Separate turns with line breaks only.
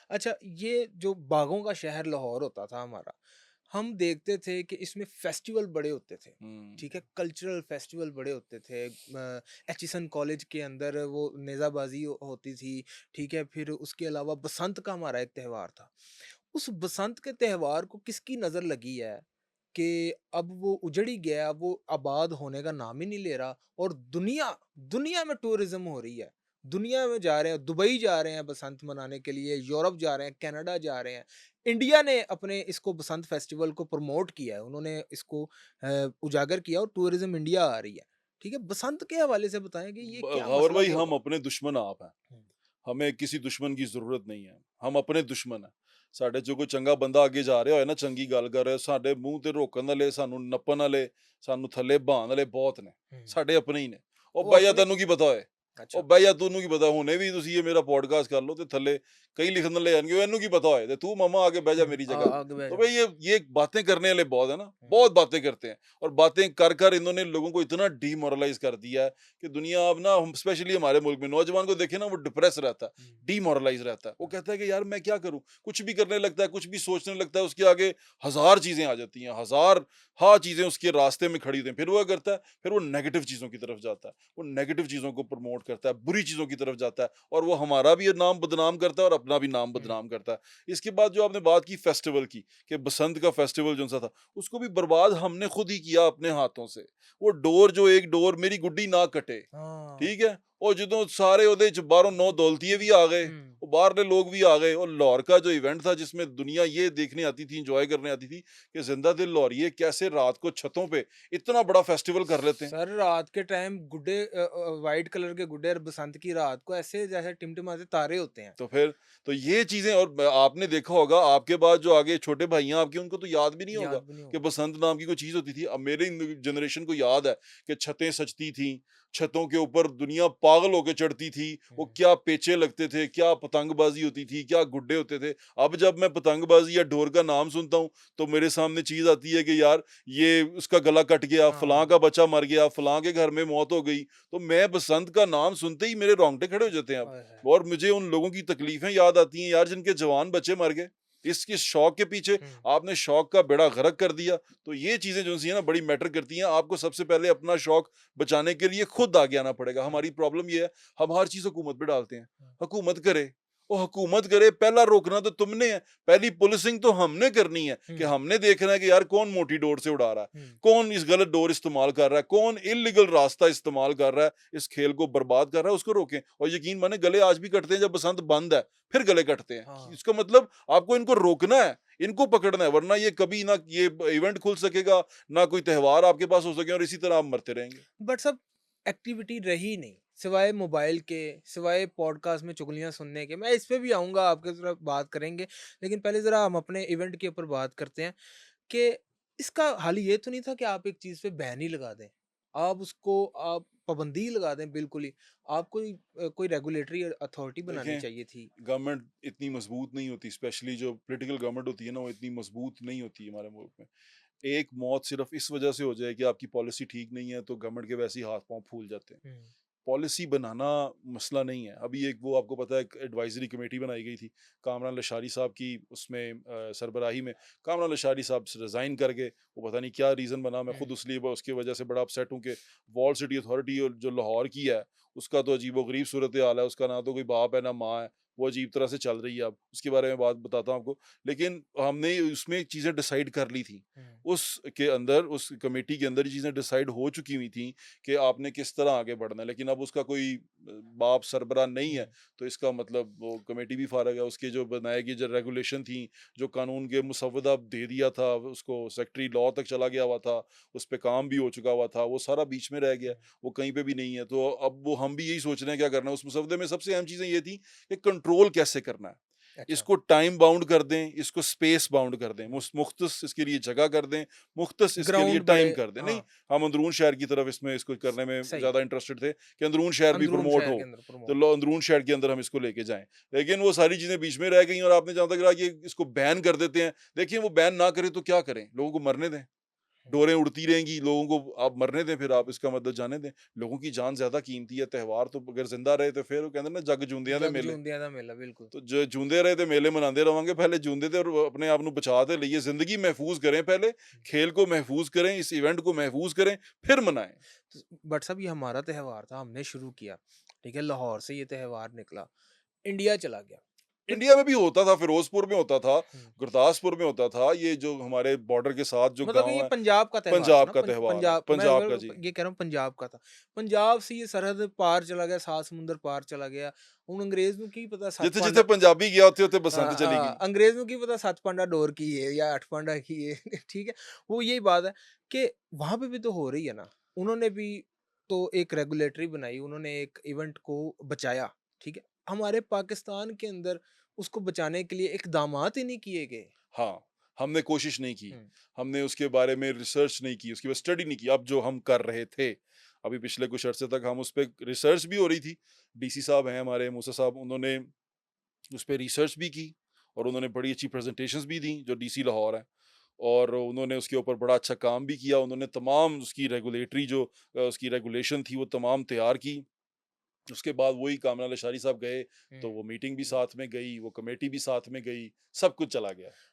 अच्छा, ये जो बागों का शहर लाहौर होता था हमारा, हम देखते थे कि इसमें फेस्टिवल बड़े होते थे,
हुँ।
ठीक है? कल्चरल फेस्टिवल बड़े होते थे। एचिसन कॉलेज के अंदर वो नेज़ाबाज़ी होती थी, ठीक है? फिर उसके अलावा बसंत का हमारा एक त्योहार था। उस बसंत के त्योहार को किसकी नज़र लगी है कि अब वो उजड़ ही गया, अब वो आबाद होने का नाम ही नहीं ले रहा और दुनिया दुनिया में टूरिज़्म हो रही है। दुनिया में जा रहे हैं, दुबई जा रहे हैं बसंत मनाने के लिए, यूरोप जा रहे हैं, कनाडा जा रहे हैं। इंडिया ने अपने इसको बसंत फेस्टिवल को प्रमोट किया है, उन्होंने इसको उजागर किया और टूरिज़्म इंडिया आ रही है। ठीक है? बसंत के हवाले से बताएँ कि ये क्या
गौर
मसला
भाई,
क्या
हम
हुआ?
अपने दुश्मन आप हैं।
हुँ,
हमें किसी दुश्मन की ज़रूरत नहीं है। हम अपने दुश्मन हैं। ਸਾਡੇ 'ਚੋਂ ਕੋਈ ਚੰਗਾ ਬੰਦਾ ਅੱਗੇ ਜਾ ਰਿਹਾ ਹੋਏ ਨਾ, ਚੰਗੀ ਗੱਲ ਕਰ ਰਿਹਾ, ਸਾਡੇ ਮੂੰਹ ਤੇ ਰੋਕਣ ਵਾਲੇ, ਸਾਨੂੰ ਨੱਪਣ ਵਾਲੇ, ਸਾਨੂੰ ਥੱਲੇ ਬਹਾਣ ਵਾਲੇ ਬਹੁਤ ਨੇ।
हुँ।
ਸਾਡੇ ਆਪਣੇ ਹੀ ਨੇ। ਉਹ
वो
ਬਹਿ ਜਾ,
अपने
ਤੈਨੂੰ ਕੀ ਪਤਾ ਓਏ? ਉਹ
अच्छा।
ਬਹਿ ਜਾ, ਤੈਨੂੰ ਕੀ ਪਤਾ? ਹੁਣੇ ਵੀ ਤੁਸੀਂ ਇਹ ਮੇਰਾ ਪੋਡਕਾस्ट ਕਰ ਲਓ ਤੇ ਥੱਲੇ ਕਈ ਲਿਖਣ ਵਾਲੇ ਆਣਗੇ, ਇਹਨੂੰ ਕੀ पता होए? ਤੇ तू मामा आके बह जा मेरी जगह पे।
आगे बैठ
तो
जाओ।
भाई ये बातें करने वाले बहुत है ना,
हुँ,
बहुत बातें करते हैं और बातें कर कर इन्होंने लोगों को इतना डीमोरलाइज कर दिया है कि दुनिया अब ना, हम स्पेशली हमारे मुल्क में नौजवान को देखे ना, वो डिप्रेस रहता है,
हुँ,
डीमोरलाइज रहता है। वो
हुँ,
कहता है कि यार मैं क्या करूं, कुछ भी करने लगता है, कुछ भी सोचने लगता है, उसके आगे हजार चीजें आ जाती हैं, हजार हाँ चीजें उसके रास्ते में खड़ी होती हैं। फिर वो क्या करता है, फिर वो नेगेटिव चीजों की तरफ जाता है, वो नेगेटिव चीजों को प्रमोट करता है, बुरी चीजों की तरफ जाता है और वो हमारा भी नाम बदनाम करता है और अपना भी नाम
हुँ,
बदनाम करता है। इसके बाद जो आपने बात की फेस्टिवल की, कि बसंत का फेस्टिवल जो सा था, उसको भी बर्बाद हमने खुद ही किया अपने हाथों से। वो डोर, जो एक डोर मेरी गुड्डी ना कटे,
हाँ।
ठीक है? ਉਹ ਜਦੋਂ ਸਾਰੇ ਉਹਦੇ ਚ ਬਾਹਰੋਂ नौ दौलतीये भी आ गए,
हुँ,
वो बाहरले लोग भी आ गए और लाहौर का जो इवेंट था जिसमें दुनिया ये देखने आती थी, एंजॉय करने आती थी कि जिंदा दिल लाहौरिये कैसे रात को छतों पे इतना बड़ा फेस्टिवल कर लेते हैं।
सर रात के टाइम गुड्डे व्हाइट कलर के गुड्डे और बसंत की रात को ऐसे जैसे टिमटिमाते तारे होते हैं।
तो फिर तो ये चीज़ें, और आपने देखा होगा आपके बाद जो आगे छोटे भाई हैं आपके, उनको तो याद भी नहीं होगा
याद भी नहीं
कि
होगा।
बसंत नाम की कोई चीज़ होती थी। अब मेरे जनरेशन को याद है कि छतें सजती थीं, छतों के ऊपर दुनिया पागल होके चढ़ती थी, वो
हुँ,
क्या पेचे लगते थे, क्या पतंगबाज़ी होती थी, क्या गुड्डे होते थे। अब जब मैं पतंगबाज़ी या ढोर का नाम सुनता हूँ, तो मेरे सामने चीज़ आती है कि यार ये उसका गला कट गया, फलाँ
हाँ।
का बच्चा मर गया, फलाँ के घर में मौत हो गई। तो मैं बसंत का नाम सुनते ही मेरे रोंगटे खड़े हो जाते हैं अब।
ओए होए!
और मुझे उन लोगों की तकलीफ़ें याद आती हैं यार, जिनके जवान बच्चे मर गए। इस शौक के पीछे
हुँ,
आपने शौक का बेड़ा गर्क कर दिया। तो ये चीज़ें जो सी है ना, बड़ी मैटर करती हैं। आपको सबसे पहले अपना शौक बचाने के लिए खुद आगे आना पड़ेगा।
हाँ,
हमारी प्रॉब्लम ये है, हम हर चीज़ हुकूमत पे डालते हैं।
हाँ,
हुकूमत करे, वो हुकूमत करे, पहला रोकना तो तुमने है। पहली पुलिसिंग तो हमने करनी है कि
हुँ,
हमने देखना है कि यार कौन मोटी डोर से उड़ा रहा है,
हुँ,
कौन इस गलत डोर इस्तेमाल कर रहा है, कौन इल्लीगल रास्ता इस्तेमाल कर रहा है, इस खेल को बर्बाद कर रहा है, उसको रोकें। और यकीन माने, गले आज भी कटते हैं जब बसंत बंद है, फिर गले कटते हैं।
हाँ।
इसका मतलब आपको इनको रोकना है, इनको पकड़ना है, वरना ये कभी ना ये इवेंट खुल सकेगा, ना कोई त्योहार आपके पास हो सके और इसी तरह आप मरते रहेंगे।
बट सब एक्टिविटी रही नहीं, सिवाय मोबाइल के, सिवाय पॉडकास्ट में चुगलियाँ सुनने के। मैं इस पे भी आऊँगा, आपके ज़रा बात करेंगे, लेकिन पहले ज़रा हम अपने इवेंट के ऊपर बात करते हैं कि इसका हल ये तो नहीं था कि आप एक चीज़ पे बैन ही लगा दें। आप पाबंदी ही लगा दें बिल्कुल ही। आप कोई रेगुलेटरी अथॉरिटी बनानी
देखें,
चाहिए थी।
गवर्नमेंट इतनी मजबूत नहीं होती, स्पेशली जो पॉलिटिकल गवर्नमेंट होती है ना, वो इतनी मजबूत नहीं होती है हमारे मुल्क में। एक मौत सिर्फ इस वजह से हो जाए कि आपकी पॉलिसी ठीक नहीं है, तो गवर्नमेंट के वैसे ही हाथ पांव फूल जाते हैं।
हुँ,
पॉलिसी बनाना मसला नहीं है। अभी एक वो आपको पता है, एक एडवाइज़री कमेटी बनाई गई थी, कामरान लशारी साहब की उसमें सरबराही में। कामरान लशारी साहब रिज़ाइन कर गए, वो पता नहीं क्या रीज़न बना, मैं
हुँ,
खुद उसलिए उसकी वजह से बड़ा अपसेट हूँ कि वॉल सिटी अथॉरिटी और जो लाहौर की है, उसका तो अजीबो-गरीब सूरत-ए-हाल है, उसका ना तो कोई बाप है, ना माँ है, वो अजीब तरह से चल रही है अब, उसके बारे में बात बताता हूँ आपको। लेकिन हमने उसमें चीज़ें डिसाइड कर ली थी।
हुँ,
उसके अंदर, उस कमेटी के अंदर ये चीज़ें डिसाइड हो चुकी हुई थी कि आपने किस तरह आगे बढ़ना है, लेकिन अब उसका कोई बाप सरबराह नहीं
हुँ,
है, तो इसका मतलब वो कमेटी भी फारग है। उसके जो बनाई गई जो रेगुलेशन थी, जो कानून के मुसव्वदा दे दिया था, उसको सेक्रेटरी लॉ तक चला गया हुआ था, उस पे काम भी हो चुका हुआ था, वो सारा बीच में रह गया,
हुँ,
वो कहीं पे भी नहीं है। तो अब वो हम भी यही सोच रहे हैं क्या करना है। उस मुसव्वदे में सबसे अहम चीज़ें ये थी कि कंट्रोल कैसे करना है।
अच्छा।
इसको टाइम बाउंड कर दें, इसको स्पेस बाउंड कर दें,
हुँ,
मुख्तस इसके लिए जगह कर दें, मुख्तस इसके लिए
ग्राउंड बड़े
टाइम कर दें। नहीं,
हाँ,
हम अंदरून शहर की तरफ इसमें इसको करने में
सही।
ज़्यादा इंटरेस्टेड थे कि अंदरून शहर भी
अंदरून
प्रमोट
शहर
हो,
के अंदर
तो
प्रमोट
लो
हो।
अंदरून शहर के अंदर हम इसको लेके जाएँ। लेकिन वो सारी चीज़ें बीच में रह गई और आपने जहाँ तक कहा कि इसको बैन कर देते हैं, देखिए वो बैन ना करें तो क्या करें? लोगों को मरने दें। डोरें उड़ती रहेंगी, लोगों को आप मरने दें, फिर आप इसका मतलब जाने दें। लोगों की जान ज़्यादा कीमती है, त्योहार तो अगर ज़िंदा रहे तो फिर वो कहते हैं ना जग जूंदियां दे
जग
मेले।
जूंदियां दा मेला बिल्कुल।
तो जो जूंदे रहे ते मेले मनाते रवांगे, पहले जूंदे थे और अपने आप ਨੂੰ बचा ते लइए, ज़िंदगी महफूज करें पहले, खेल को महफूज करें, इस इवेंट को महफूज करें, फिर मनाएँ।
बट साहब ये हमारा त्योहार था, हमने शुरू किया, ठीक है? लाहौर से ये त्योहार निकला, इंडिया चला गया। फिर
इंडिया में भी होता था, फिरोज़पुर में होता था,
हुँ।
गुरदासपुर में होता था, ये जो हमारे बॉर्डर के साथ जो
मतलब
गाँव
ये
हैं,
पंजाब का त्योहार था
पंजाब
ना,
का त्योहार है,
पंजाब मैं
पंजाब का जी।
अगर ये कह रहा हूँ पंजाब का था। पंजाब से ये सरहद पार चला गया, 7 समुंदर पार चला गया। ਹੁਣ ਅੰਗਰੇਜ਼ ਨੂੰ ਕੀ ਪਤਾ 7
जिथे-जिथे
ਪਾਂਡਾ
पंजाबी गया, उत्थे-उत्थे बसंत चली
हाँ,
गई।
अंग्रेज़ को क्या पता 7 पांडा डोर की है या 8 पांडा की है, ठीक है? वो यही बात है कि वहाँ पे भी तो हो रही है ना। उन्होंने भी तो एक रेगुलेटरी बनाई, उन्होंने एक इवेंट को बचाया, ठीक है? हमारे पाकिस्तान के अंदर उसको बचाने के लिए इक़दामात ही नहीं किए गए।
हाँ, हमने कोशिश नहीं की,
हुँ,
हमने उसके बारे में रिसर्च नहीं की, उसके बाद स्टडी नहीं की। अब जो हम कर रहे थे, अभी पिछले कुछ अरसे तक हम उस पे रिसर्च भी हो रही थी। डीसी साहब हैं हमारे, मूसा साहब, उन्होंने उस पे रिसर्च भी की और उन्होंने बड़ी अच्छी प्रेज़ेंटेशंस भी दी, जो डीसी लाहौर हैं। और उन्होंने उसके ऊपर बड़ा अच्छा काम भी किया। उन्होंने तमाम उसकी रेगुलेटरी जो उसकी रेगुलेशन थी, वो तमाम तैयार की। उसके बाद वही कामरान अशारी साहब गए, तो
हुँ।
वो मीटिंग भी साथ में गई, वो कमेटी भी साथ में गई, सब कुछ चला गया।